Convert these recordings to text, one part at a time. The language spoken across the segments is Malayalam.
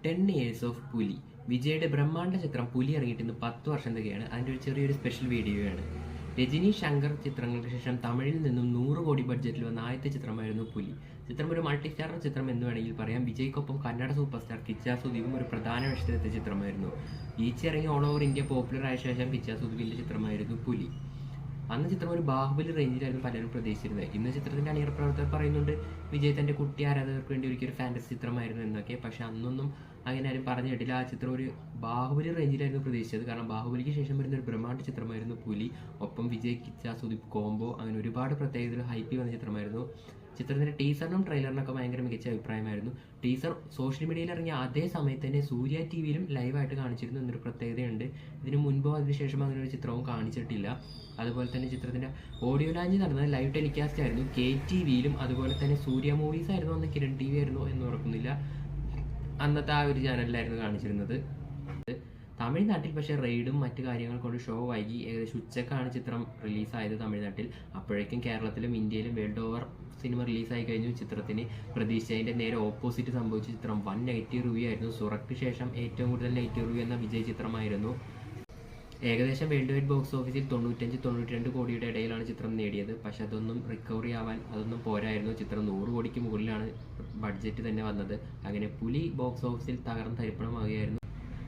10 years ഓഫ് പുലി. വിജയുടെ ബ്രഹ്മാണ്ഡ ചിത്രം പുലി ഇറങ്ങിയിട്ട് ഇന്ന് 10 വർഷം തികയാണ്. അതിൻ്റെ ഒരു ചെറിയൊരു സ്പെഷ്യൽ വീഡിയോയാണ്. രജനി ശങ്കർ ചിത്രങ്ങൾക്ക് ശേഷം തമിഴിൽ നിന്നും 100 കോടി ബഡ്ജറ്റിൽ വന്ന ആദ്യത്തെ ചിത്രമായിരുന്നു പുലി. ചിത്രം ഒരു മൾട്ടി സ്റ്റാറർ ചിത്രം എന്ന് വേണമെങ്കിൽ പറയാം. വിജയ്ക്കൊപ്പം കന്നഡ സൂപ്പർ സ്റ്റാർ കിച്ച സുദീപും ഒരു പ്രധാന വേഷത്തിലെത്തിയ ചിത്രമായിരുന്നു. ഈച്ച ഇറങ്ങി ഓൾ ഓവർ ഇന്ത്യ പോപ്പുലർ ആയ ശേഷം കിച്ച സുദീപിന്റെ ചിത്രമായിരുന്നു പുലി. അന്ന് ചിത്രം ഒരു ബാഹുബലി റേഞ്ചിലായിരുന്നു പലരും പ്രതീക്ഷിച്ചിരുന്നത്. ഇന്ന് ചിത്രത്തിന്റെ അണിയറ പ്രവർത്തകർ പറയുന്നുണ്ട് വിജയ് തന്റെ കുട്ടി ആരാധകർക്ക് വേണ്ടി ഒരു ഫാന്റസി ചിത്രമായിരുന്നു എന്നൊക്കെ. പക്ഷെ അന്നൊന്നും അങ്ങനെ ആരും പറഞ്ഞു കേട്ടില്ല. ആ ചിത്രം ഒരു ബാഹുബലി റേഞ്ചിലായിരുന്നു പ്രതീക്ഷിച്ചത്. കാരണം ബാഹുബലിക്ക് ശേഷം വരുന്ന ഒരു ബ്രഹ്മാണ്ഡ ചിത്രമായിരുന്നു പുലി. ഒപ്പം വിജയ് കിച്ച സുദീപ് കോംബോ, അങ്ങനെ ഒരുപാട് പ്രത്യേകതകൾ ഹൈപ്പ് വന്ന ചിത്രമായിരുന്നു. ചിത്രത്തിന്റെ ടീസറിനും ട്രെയിലറിനൊക്കെ ഭയങ്കര മികച്ച അഭിപ്രായമായിരുന്നു. ടീസർ സോഷ്യൽ മീഡിയയിൽ ഇറങ്ങിയ അതേ സമയത്ത് തന്നെ സൂര്യ ടിവിയിലും ലൈവായിട്ട് കാണിച്ചിരുന്നു എന്നൊരു പ്രത്യേകതയുണ്ട്. ഇതിനു മുൻപോ അതിനുശേഷം അങ്ങനെ ഒരു ചിത്രവും കാണിച്ചിട്ടില്ല. അതുപോലെ തന്നെ ചിത്രത്തിന്റെ ഓഡിയോ ലാഞ്ച് നടന്നത് ലൈവ് ടെലികാസ്റ്റ് ആയിരുന്നു. KTVയിലും അതുപോലെ തന്നെ സൂര്യ മൂവീസ് ആയിരുന്നു, അന്ന് കിരൺ TV ആയിരുന്നു എന്ന് ഓർക്കുന്നില്ല. അന്നത്തെ ആ ഒരു ചാനലിലായിരുന്നു കാണിച്ചിരുന്നത്. തമിഴ്നാട്ടിൽ പക്ഷേ റെയ്ഡും മറ്റു കാര്യങ്ങൾ കൊണ്ട് ഷോ വൈകി. ഏകദേശം ഉച്ചക്കാണ് ചിത്രം റിലീസായത് തമിഴ്നാട്ടിൽ. അപ്പോഴേക്കും കേരളത്തിലും ഇന്ത്യയിലും വേൾഡ് ഓവർ സിനിമ റിലീസായി കഴിഞ്ഞു. ചിത്രത്തിന് പ്രതീക്ഷിച്ചതിന്റെ നേരെ ഓപ്പോസിറ്റ് സംഭവിച്ച ചിത്രം വൻ നെഗറ്റീവ് റിവ്യൂ ആയിരുന്നു. സുറക്ക് ശേഷം ഏറ്റവും കൂടുതൽ നെഗറ്റീവ് റിവ്യൂ എന്ന വിജയ് ചിത്രമായിരുന്നു. ഏകദേശം വേൾഡ് വൈഡ് ബോക്സ് ഓഫീസിൽ 95-92 കോടിയുടെ ഇടയിലാണ് ചിത്രം നേടിയത്. പക്ഷെ അതൊന്നും റിക്കവറി ആവാൻ അതൊന്നും പോരായിരുന്നു. ചിത്രം 100 കോടിക്ക് മുകളിലാണ് ബഡ്ജറ്റ് തന്നെ വന്നത്. അങ്ങനെ പുലി ബോക്സ് ഓഫീസിൽ തകർന്ന് തരിപ്പണമാവുകയായിരുന്നു.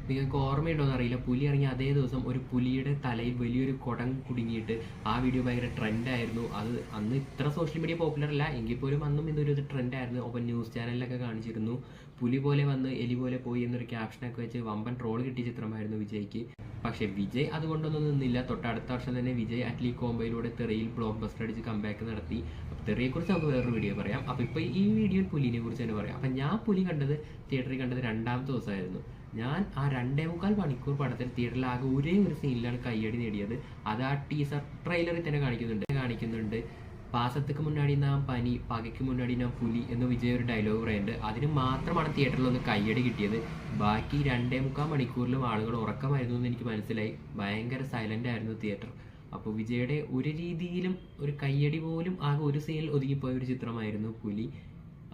നിങ്ങൾക്ക് ഓർമ്മയുണ്ടോന്ന് അറിയില്ല, പുലി ഇറങ്ങിയ അതേ ദിവസം ഒരു പുലിയുടെ തലയിൽ വലിയൊരു കുടം കുടുങ്ങിയിട്ട് ആ വീഡിയോ ഭയങ്കര ട്രെൻഡായിരുന്നു. അത് അന്ന് ഇത്ര സോഷ്യൽ മീഡിയ പോപ്പുലർ അല്ല എങ്കിൽ പോലും അന്നും ഇതൊരു ട്രെൻഡായിരുന്നു. ഒപ്പം ന്യൂസ് ചാനലിലൊക്കെ കാണിച്ചിരുന്നു. പുലി പോലെ വന്ന് എലി പോലെ പോയി എന്നൊരു ക്യാപ്ഷനൊക്കെ വെച്ച് വമ്പൻ ട്രോൾ കിട്ടിയ ചിത്രമായിരുന്നു വിജയ്ക്ക്. പക്ഷേ വിജയ് അതുകൊണ്ടൊന്നും നിന്നില്ല. തൊട്ടടുത്ത വർഷം തന്നെ വിജയ് അറ്റ്ലി കോംബോയിലൂടെ തെറിയിൽ ബ്ലോക്ക് ബസ്റ്റർ അടിച്ച് കംബാക്ക് നടത്തി. തെറിയെക്കുറിച്ച് നമുക്ക് വേറൊരു വീഡിയോ പറയാം. അപ്പോൾ ഇപ്പോൾ ഈ വീഡിയോയിൽ പുലിനെ കുറിച്ച് തന്നെ പറയാം. അപ്പം ഞാൻ പുലി തിയേറ്ററിൽ കണ്ടത് 2ാമത്തെ ദിവസമായിരുന്നു. ഞാൻ ആ 2.25 മണിക്കൂർ പടത്തിൽ തിയേറ്ററിൽ ആകെ ഒരേ ഒരു സീനിലാണ് കയ്യടി നേടിയത്. അത് ആ ടീസർ ട്രെയിലറിൽ തന്നെ കാണിക്കുന്നുണ്ട്. പാസത്തുക്ക് മുന്നാടി നാം പനി, പകയ്ക്ക് മുന്നാടി നാം പുലി എന്ന് വിജയ് ഒരു ഡയലോഗ് പറയുന്നുണ്ട്. അതിന് മാത്രമാണ് തിയേറ്ററിൽ ഒന്ന് കയ്യടി കിട്ടിയത്. ബാക്കി 2.25 മണിക്കൂറിലും ആളുകൾ ഉറക്കമായിരുന്നു എന്ന് എനിക്ക് മനസ്സിലായി. ഭയങ്കര സൈലന്റ് ആയിരുന്നു തിയേറ്റർ. അപ്പോൾ വിജയുടെ ഒരു രീതിയിലും ഒരു കയ്യടി പോലും ആകെ ഒരു സീനിൽ ഒതുങ്ങിപ്പോയ ഒരു ചിത്രമായിരുന്നു പുലി.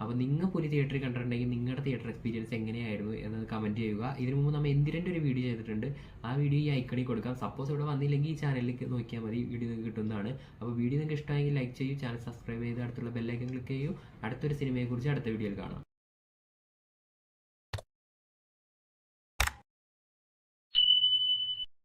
അപ്പോൾ നിങ്ങൾ പുലി തിയേറ്ററിൽ കണ്ടിട്ടുണ്ടെങ്കിൽ നിങ്ങളുടെ തിയേറ്റർ എക്സ്പീരിയൻസ് എങ്ങനെയായിരുന്നു എന്നത് കമൻറ്റ് ചെയ്യുക. ഇതിനു മുമ്പ് നമ്മൾ എന്തിരൻ്റെ ഒരു വീഡിയോ ചെയ്തിട്ടുണ്ട്. ആ വീഡിയോ ഈ ഐക്കണിൽ കൊടുക്കാം. സപ്പോസ് ഇവിടെ വന്നില്ലെങ്കിൽ ഈ ചാനലിലേക്ക് നോക്കിയാൽ മതി, വീഡിയോ നിങ്ങൾക്ക് കിട്ടുന്നതാണ്. അപ്പോൾ വീഡിയോ നിങ്ങൾക്ക് ഇഷ്ടമായെങ്കിൽ ലൈക്ക് ചെയ്യൂ, ചാനൽ സബ്സ്ക്രൈബ് ചെയ്ത് അടുത്തുള്ള ബെല്ലൈക്കൺ ക്ലിക്ക് ചെയ്യൂ. അടുത്തൊരു സിനിമയെക്കുറിച്ച് അടുത്ത വീഡിയോയിൽ കാണാം.